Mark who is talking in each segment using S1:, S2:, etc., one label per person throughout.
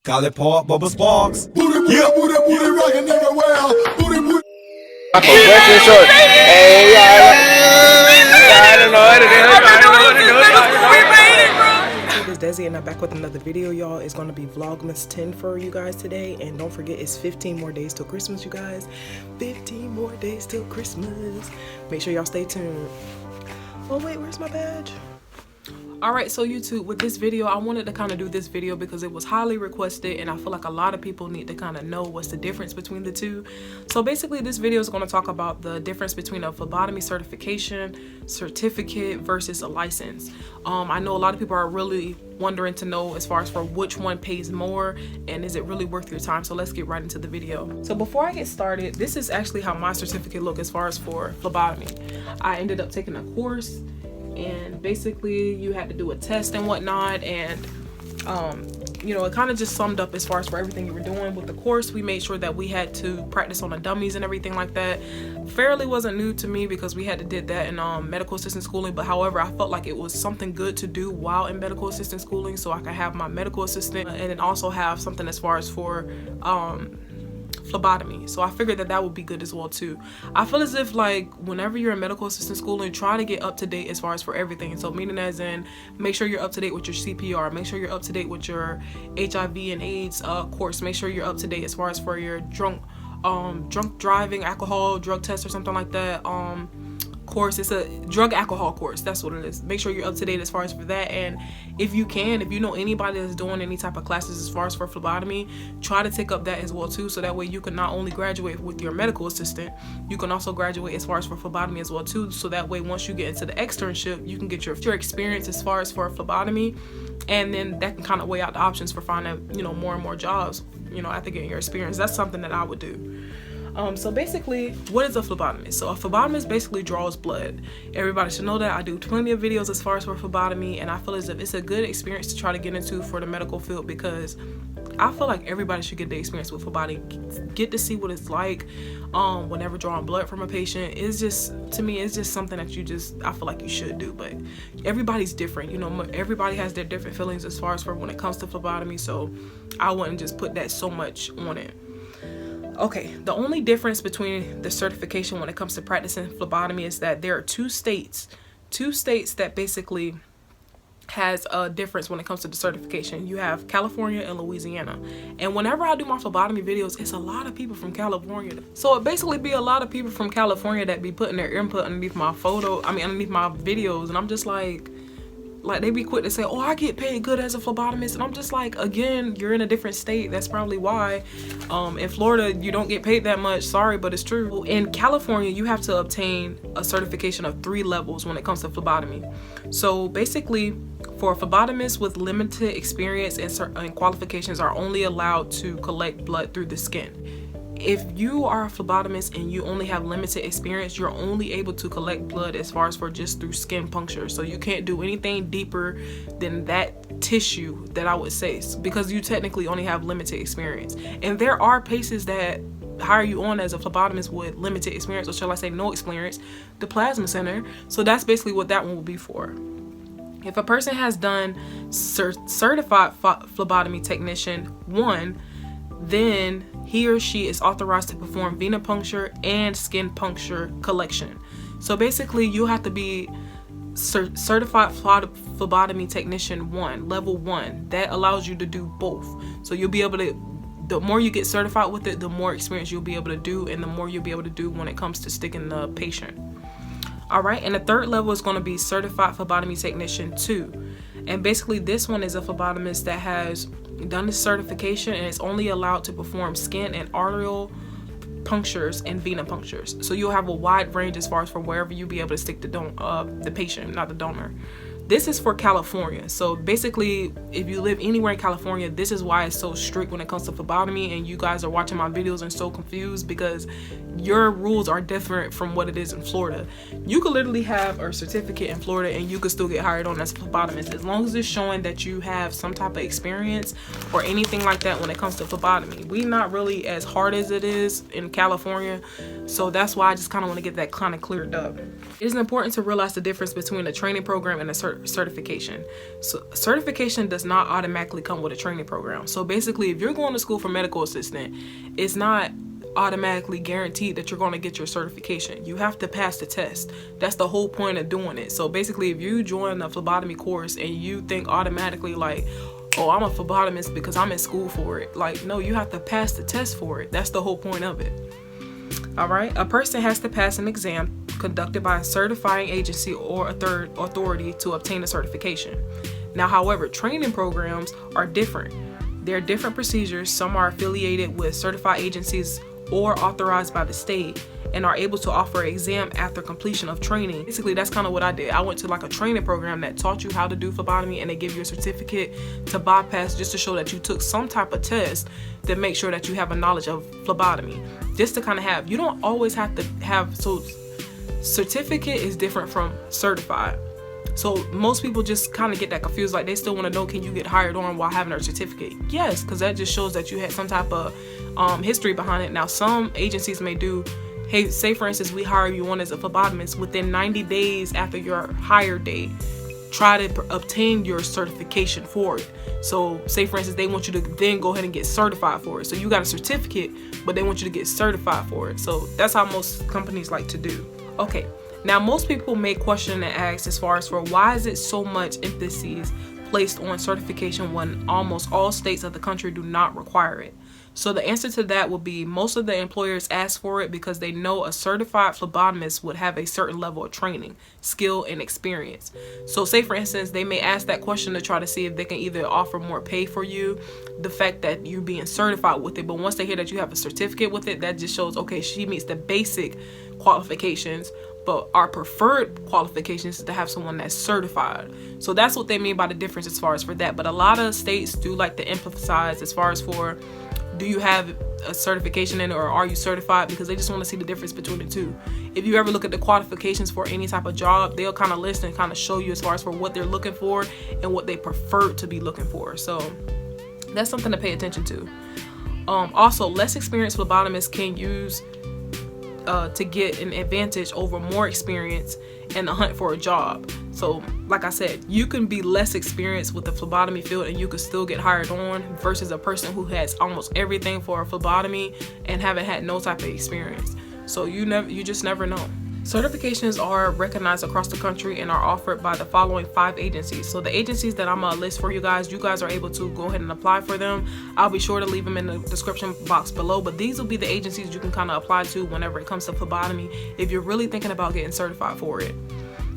S1: Call it Pop Bubba Sparks.
S2: Booty, booty, booty, booty, rockin' everywhere. Booty, booty.
S3: Hey, I don't know what to do.
S4: It's Desi and I'm back with another video, y'all. It's going to be Vlogmas 10 for you guys today. And don't forget, it's 15 more days till Christmas, you guys. 15 more days till Christmas. Make sure y'all stay tuned. Oh wait, where's my badge? Alright, so YouTube, with this video, I wanted to kind of do this video because it was highly requested and I feel like a lot of people need to kind of know what's the difference between the two. So basically, this video is going to talk about the difference between a phlebotomy certificate versus a license. I know a lot of people are really wondering to know as far as for which one pays more and is it really worth your time. So let's get right into the video. So before I get started, this is actually how my certificate look as far as for phlebotomy. I ended up taking a course and basically you had to do a test and whatnot, and you know, it kind of just summed up as far as for everything you were doing with the course. We made sure that we had to practice on the dummies and everything like that. Fairly wasn't new to me because we had to did that in medical assistant schooling, but however, I felt like it was something good to do while in medical assistant schooling so I could have my medical assistant and then also have something as far as for phlebotomy. So I figured that that would be good as well too. I feel as if like whenever you're in medical assistant school and try to get up to date as far as for everything. So meaning as in make sure you're up to date with your CPR, make sure you're up to date with your HIV and AIDS course, make sure you're up to date as far as for your drunk driving, alcohol, drug test or something like that course. It's a drug alcohol course, that's what it is. Make sure you're up to date as far as for that, and if you know anybody that's doing any type of classes as far as for phlebotomy, try to take up that as well too, so that way you can not only graduate with your medical assistant, you can also graduate as far as for phlebotomy as well too, so that way once you get into the externship you can get your experience as far as for phlebotomy, and then that can kind of weigh out the options for finding, you know, more and more jobs, you know, after getting your experience. That's something that I would do. So basically, what is a phlebotomist? So a phlebotomist basically draws blood. Everybody should know that. I do plenty of videos as far as for phlebotomy, and I feel as if it's a good experience to try to get into for the medical field, because I feel like everybody should get the experience with phlebotomy, get to see what it's like whenever drawing blood from a patient. It's just, to me, it's just something that I feel like you should do, but everybody's different, you know, everybody has their different feelings as far as for when it comes to phlebotomy, so I wouldn't just put that so much on it. Okay, the only difference between the certification when it comes to practicing phlebotomy is that there are two states that basically has a difference when it comes to the certification. You have California and Louisiana, and whenever I do my phlebotomy videos, it's a lot of people from California. So it basically be a lot of people from California that be putting their input underneath my underneath my videos, and I'm just like they be quick to say, oh, I get paid good as a phlebotomist, and I'm just like, again, you're in a different state, that's probably why. In Florida you don't get paid that much, sorry, but it's true. In California you have to obtain a certification of 3 levels when it comes to phlebotomy. So basically, for a phlebotomist with limited experience and qualifications are only allowed to collect blood through the skin. If you are a phlebotomist and you only have limited experience, you're only able to collect blood as far as for just through skin puncture. So you can't do anything deeper than that tissue, that I would say, because you technically only have limited experience. And there are places that hire you on as a phlebotomist with limited experience, or shall I say no experience, the plasma center. So that's basically what that one will be for. If a person has done certified phlebotomy technician 1, then he or she is authorized to perform venipuncture and skin puncture collection. So basically you have to be certified phlebotomy technician 1, level 1. That allows you to do both. So you'll be able to, the more you get certified with it, the more experience you'll be able to do, and the more you'll be able to do when it comes to sticking the patient. All right, and the 3rd level is going to be certified phlebotomy technician 2, and basically this one is a phlebotomist that has done the certification and is only allowed to perform skin and arterial punctures and venipunctures. So you'll have a wide range as far as for wherever you'll be able to stick the patient, not the donor. This is for California. So basically, if you live anywhere in California, this is why it's so strict when it comes to phlebotomy, and you guys are watching my videos and so confused because your rules are different from what it is in Florida. You could literally have a certificate in Florida and you could still get hired on as a phlebotomist as long as it's showing that you have some type of experience or anything like that when it comes to phlebotomy. We not really as hard as it is in California. So that's why I just kind of want to get that kind of cleared up. It is important to realize the difference between a training program and a certification. So certification does not automatically come with a training program. So basically, if you're going to school for medical assistant, it's not automatically guaranteed that you're going to get your certification. You have to pass the test. That's the whole point of doing it. So basically, if you join a phlebotomy course and you think automatically like, oh, I'm a phlebotomist because I'm in school for it. Like, no, you have to pass the test for it. That's the whole point of it. All right, a person has to pass an exam conducted by a certifying agency or a third authority to obtain a certification. Now, however, training programs are different. There are different procedures. Some are affiliated with certified agencies or authorized by the state and are able to offer an exam after completion of training. Basically, that's kind of what I did. I went to like a training program that taught you how to do phlebotomy, and they give you a certificate to bypass just to show that you took some type of test that make sure that you have a knowledge of phlebotomy. Just to kind of have, you don't always have to have, so certificate is different from certified. So most people just kind of get that confused, like they still want to know, can you get hired on while having a certificate? Yes, because that just shows that you had some type of history behind it. Now, some agencies may do, hey, say for instance, we hire you on as a phlebotomist. Within 90 days after your hire date, try to obtain your certification for it. So say for instance, they want you to then go ahead and get certified for it. So you got a certificate, but they want you to get certified for it. So that's how most companies like to do. Okay, now most people may question and ask as far as for why is it so much emphasis placed on certification when almost all states of the country do not require it? So the answer to that would be most of the employers ask for it because they know a certified phlebotomist would have a certain level of training, skill, and experience. So say for instance, they may ask that question to try to see if they can either offer more pay for you, the fact that you're being certified with it. But once they hear that you have a certificate with it, that just shows, okay, she meets the basic qualifications, but our preferred qualifications is to have someone that's certified. So that's what they mean by the difference as far as for that. But a lot of states do like to emphasize as far as for, do you have a certification in it or are you certified? Because they just want to see the difference between the two. If you ever look at the qualifications for any type of job, they'll kind of list and kind of show you as far as for what they're looking for and what they prefer to be looking for. So that's something to pay attention to. Also, less experienced phlebotomists can use to get an advantage over more experience in the hunt for a job. So like I said, you can be less experienced with the phlebotomy field and you could still get hired on versus a person who has almost everything for a phlebotomy and haven't had no type of experience. So you just never know. Certifications are recognized across the country and are offered by the following 5 agencies. So the agencies that I'm gonna list for you guys are able to go ahead and apply for them. I'll be sure to leave them in the description box below, but these will be the agencies you can kind of apply to whenever it comes to phlebotomy if you're really thinking about getting certified for it.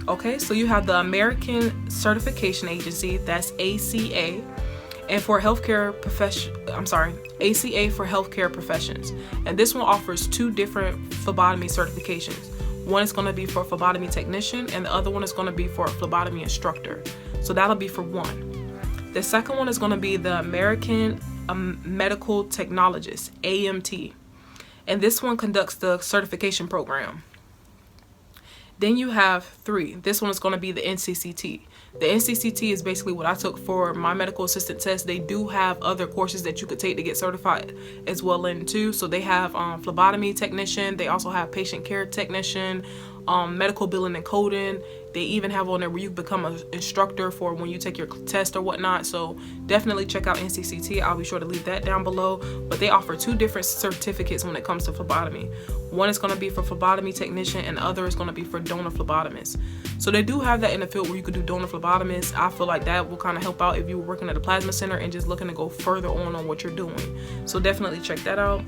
S4: Okay, so you have the American Certification Agency, that's ACA, and for ACA for healthcare professions. And this one offers 2 different phlebotomy certifications. One is going to be for phlebotomy technician and the other one is going to be for a phlebotomy instructor. So that'll be for one. The second one is going to be the American Medical Technologist, AMT. And this one conducts the certification program. Then you have 3. This one is going to be the NCCT. The NCCT is basically what I took for my medical assistant test. They do have other courses that you could take to get certified as well in too. So they have phlebotomy technician. They also have patient care technician, medical billing and coding. They even have on there where you become an instructor for when you take your test or whatnot. So definitely check out NCCT. I'll be sure to leave that down below. But they offer 2 different certificates when it comes to phlebotomy. One is going to be for phlebotomy technician and the other is going to be for donor phlebotomist. So they do have that in the field where you could do donor phlebotomist. I feel like that will kind of help out if you were working at a plasma center and just looking to go further on what you're doing. So definitely check that out.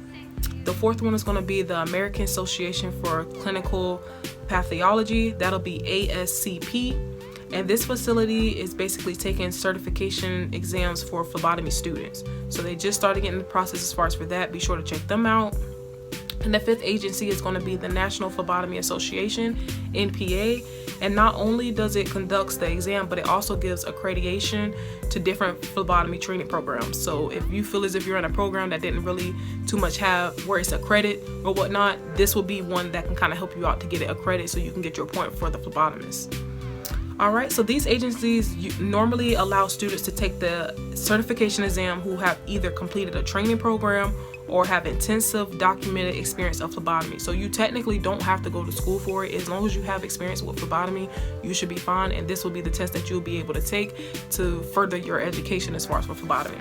S4: The 4th one is going to be the American Association for Clinical Pathology. That'll be ASCP. And this facility is basically taking certification exams for phlebotomy students. So they just started getting the process as far as for that. Be sure to check them out. And the 5th agency is going to be the National Phlebotomy Association, NPA. And not only does it conduct the exam, but it also gives accreditation to different phlebotomy training programs. So if you feel as if you're in a program that didn't really too much have where it's a credit or whatnot, this will be one that can kind of help you out to get it accredited so you can get your point for the phlebotomist. Alright, so these agencies normally allow students to take the certification exam who have either completed a training program or have intensive documented experience of phlebotomy. So you technically don't have to go to school for it. As long as you have experience with phlebotomy, you should be fine, and this will be the test that you'll be able to take to further your education as far as for phlebotomy.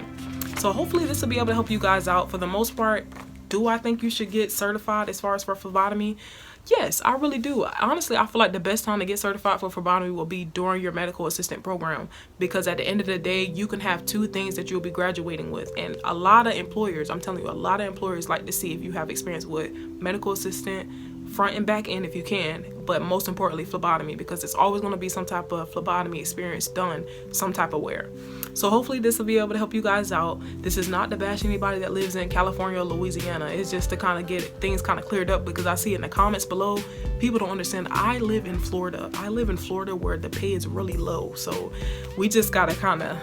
S4: So hopefully this will be able to help you guys out. For the most part, do I think you should get certified as far as for phlebotomy? Yes, I really do. Honestly, I feel like the best time to get certified for phlebotomy will be during your medical assistant program, because at the end of the day, you can have 2 things that you'll be graduating with. And a lot of employers, I'm telling you, a lot of employers like to see if you have experience with medical assistant, front and back end if you can, but most importantly phlebotomy, because it's always going to be some type of phlebotomy experience done some type of where. So hopefully this will be able to help you guys out. This is not to bash anybody that lives in California or Louisiana. It's just to kind of get things kind of cleared up, because I see in the comments below people don't understand. I live in Florida. I live in Florida where the pay is really low, so we just gotta kind of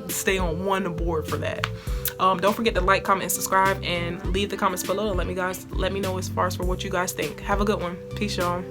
S4: stay on one board for that. Don't forget to like, comment, and subscribe, and leave the comments below and let me know as far as for what you guys think. Have a good one. Peace, y'all.